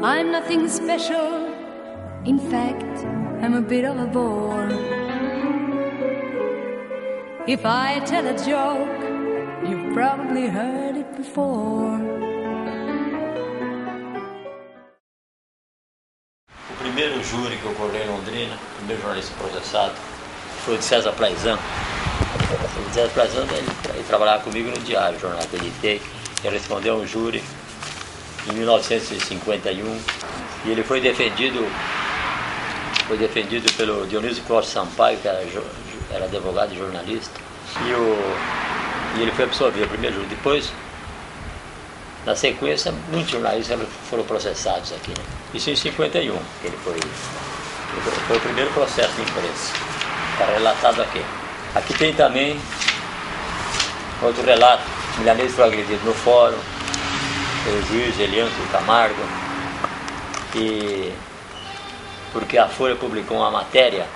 I'm nothing special, in fact, I'm a bit of a bore. If I tell a joke, you've probably heard it before. O primeiro júri que ocorreu em Londrina, o primeiro jornalista processado, foi o de César Plaizan. O de César Plaizan, ele trabalhava comigo no diário, o jornal que eu editei. Ele respondeu a um júri em 1951 e ele foi defendido pelo Dionísio Costa Sampaio, que era advogado e jornalista, e ele foi absolvido o primeiro júri. Depois, na sequência, muitos jornalistas foram processados aqui, né? Isso em 51, que ele foi o primeiro processo de imprensa, está relatado aqui. Aqui tem também outro relato: milanês foi agredido no fórum, o juiz Elianto Camargo, porque a Folha publicou uma matéria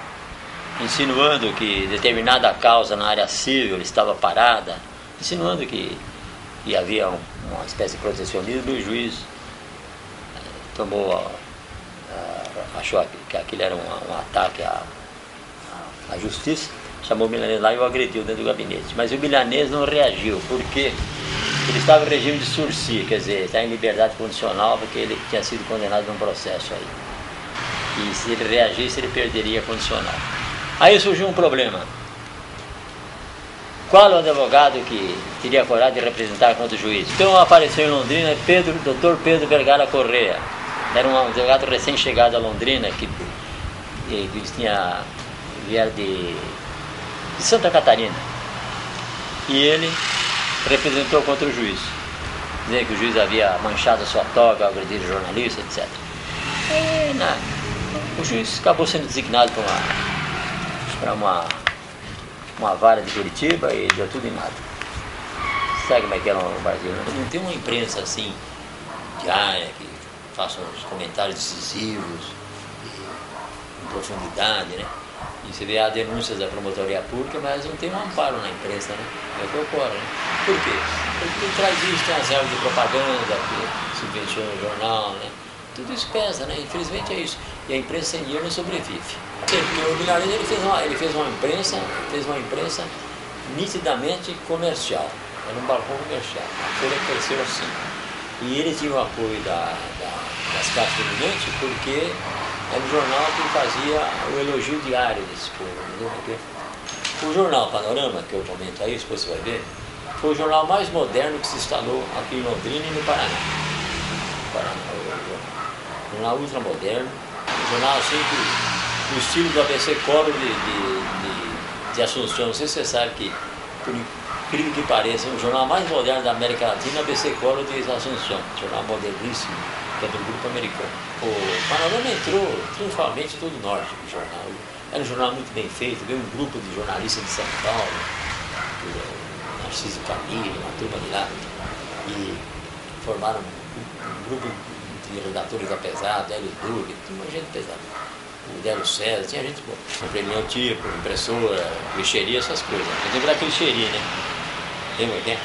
insinuando que determinada causa na área civil estava parada, insinuando que havia uma espécie de protecionismo, e o juiz achou que aquilo era um ataque à justiça, chamou o milanês lá e o agrediu dentro do gabinete. Mas o milanês não reagiu, porque ele estava em regime de sursi, quer dizer, está em liberdade condicional, porque ele tinha sido condenado num processo aí. E se ele reagisse, ele perderia a condicional. Aí surgiu um problema. Qual é o advogado que teria coragem de representar contra o juiz? Então apareceu em Londrina Dr. Pedro Vergara Correa. Era um advogado recém-chegado a Londrina, que vieram de Santa Catarina. E ele representou contra o juiz, dizendo que o juiz havia manchado a sua toga, agredido jornalista, etc. O juiz acabou sendo designado para uma vara de Curitiba e deu tudo em nada. Sabe como é que é no Brasil? Não tem uma imprensa assim, diária, que faça uns comentários decisivos, em profundidade, né? E você vê as denúncias da promotoria pública, mas não tem um amparo na imprensa, né? É o que ocorre, né? Por quê? Porque traz isso, tem as regras de propaganda, que subvenciona o jornal, né? Tudo isso pesa, né? Infelizmente é isso. E a imprensa sem dinheiro não sobrevive. O Milanês ele fez uma imprensa nitidamente comercial. Era um balcão comercial. A Folha cresceu assim. E ele tinha o apoio das classes dominantes, porque era um jornal que fazia o elogio diário desse povo, entendeu? O jornal Panorama, que eu comento aí, depois você vai ver, foi o jornal mais moderno que se instalou aqui em Londrina e no Paraná. Um jornal ultramoderno, um jornal assim que o estilo do ABC Collor de Assunção. Não sei se você sabe que, por incrível que pareça, o jornal mais moderno da América Latina é o ABC Collor de Assunção, um jornal moderníssimo, que é do grupo americano. O Panorama entrou triunfalmente em todo o norte do jornal. Era um jornal muito bem feito, veio um grupo de jornalistas de São Paulo, o Narciso Camilo, uma turma de lá, e formaram um grupo de redatores da pesada, Hélio Duque, tinha uma gente pesada. O Délio César, tinha gente boa. Comprei tipo, impressora, clicheria, essas coisas. Eu tenho que dar clicheria, né? Lembra quem?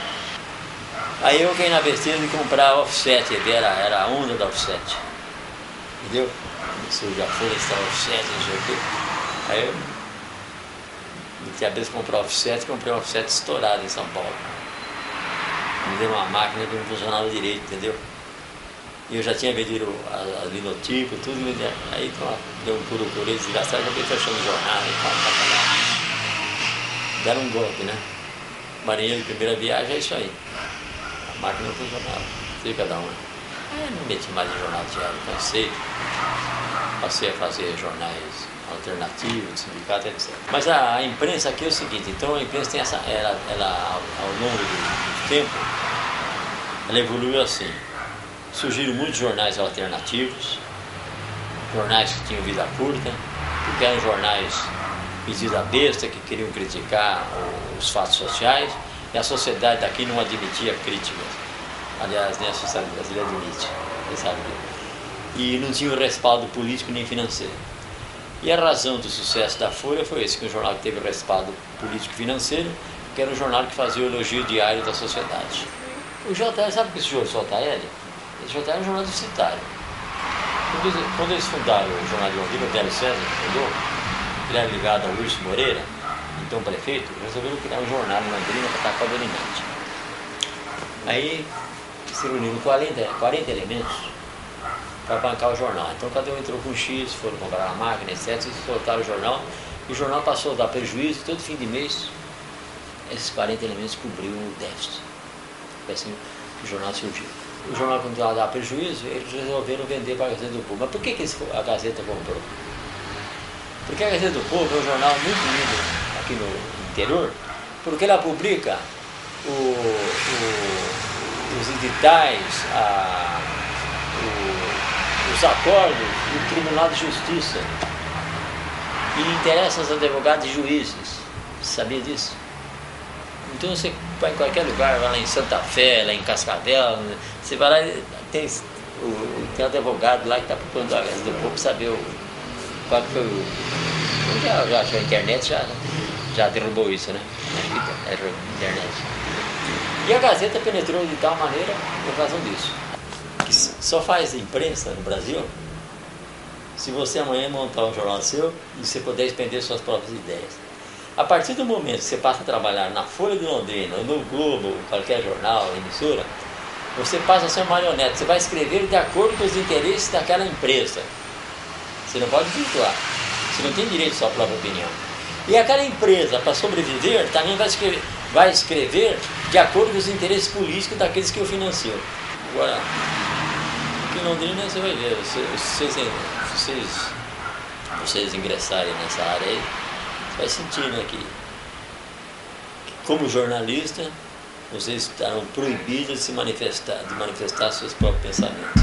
Aí eu caí na besteira de comprar offset, era a onda da offset. Entendeu? Se já for esse offset, não sei o quê. Aí eu tinha vez de comprar offset, comprei um offset estourado em São Paulo. Me deu uma máquina que não funcionava direito, entendeu? E eu já tinha vendido a linotipo, tudo, aí deu um pulo por eles, desgastaram, já fui fechando o jornal e tal. Deram um golpe, né? Marinheiro de primeira viagem é isso aí. A máquina não funcionava, sei cada um. Aí eu não meti mais em jornal diário, cansei. Passei a fazer jornais alternativos, de sindicato, etc. Mas a imprensa aqui é o seguinte, então a imprensa tem ela ao longo do tempo, ela evoluiu assim. Surgiram muitos jornais alternativos, jornais que tinham vida curta, porque eram jornais medida besta, que queriam criticar os fatos sociais, e a sociedade daqui não admitia críticas. Aliás, nem a sociedade brasileira admite, você sabe. E não tinha respaldo político nem financeiro. E a razão do sucesso da Folha foi esse, que o jornal que teve respaldo político-financeiro, que era um jornal que fazia o elogio diário da sociedade. O JL, sabe o que esse JL? Esse JL é um jornal distritário. Quando eles fundaram o Jornal de Londrina, o Délio César fundou, ele era ligado ao Wilson Moreira, então prefeito, resolveram criar um jornal em Londrina para atacar o dominante. Aí se reuniram 40 elementos para bancar o jornal. Então cada um entrou com um X, foram comprar uma máquina, etc. E soltaram o jornal. E o jornal passou a dar prejuízo. Todo fim de mês, esses 40 elementos cobriam o déficit. Assim o jornal surgiu. O jornal continuava a dar prejuízo, eles resolveram vender para a Gazeta do Povo. Mas por que a Gazeta comprou? Porque a Gazeta do Povo é um jornal muito lido aqui no interior, porque ela publica os editais, os acordos do Tribunal de Justiça e interessa aos advogados e juízes. Você sabia disso? Então você vai em qualquer lugar, vai lá em Santa Fé, lá em Cascavel, você vai lá e tem um advogado lá que está procurando a Gazeta do Povo para saber qual foi o... Já achou a internet, já derrubou isso, né? A internet. E a Gazeta penetrou de tal maneira por razão disso. Que só faz imprensa no Brasil se você amanhã montar um jornal seu e você puder expender suas próprias ideias. A partir do momento que você passa a trabalhar na Folha de Londrina, no Globo, qualquer jornal, emissora, você passa a ser um marionete. Você vai escrever de acordo com os interesses daquela empresa. Você não pode virtuar. Você não tem direito à sua própria opinião. E aquela empresa, para sobreviver, também vai escrever de acordo com os interesses políticos daqueles que o financiam. Agora, aqui em Londrina você vai ver, vocês ingressarem nessa área aí, você vai sentir, né, que como jornalista, vocês estarão proibidos de manifestar seus próprios pensamentos.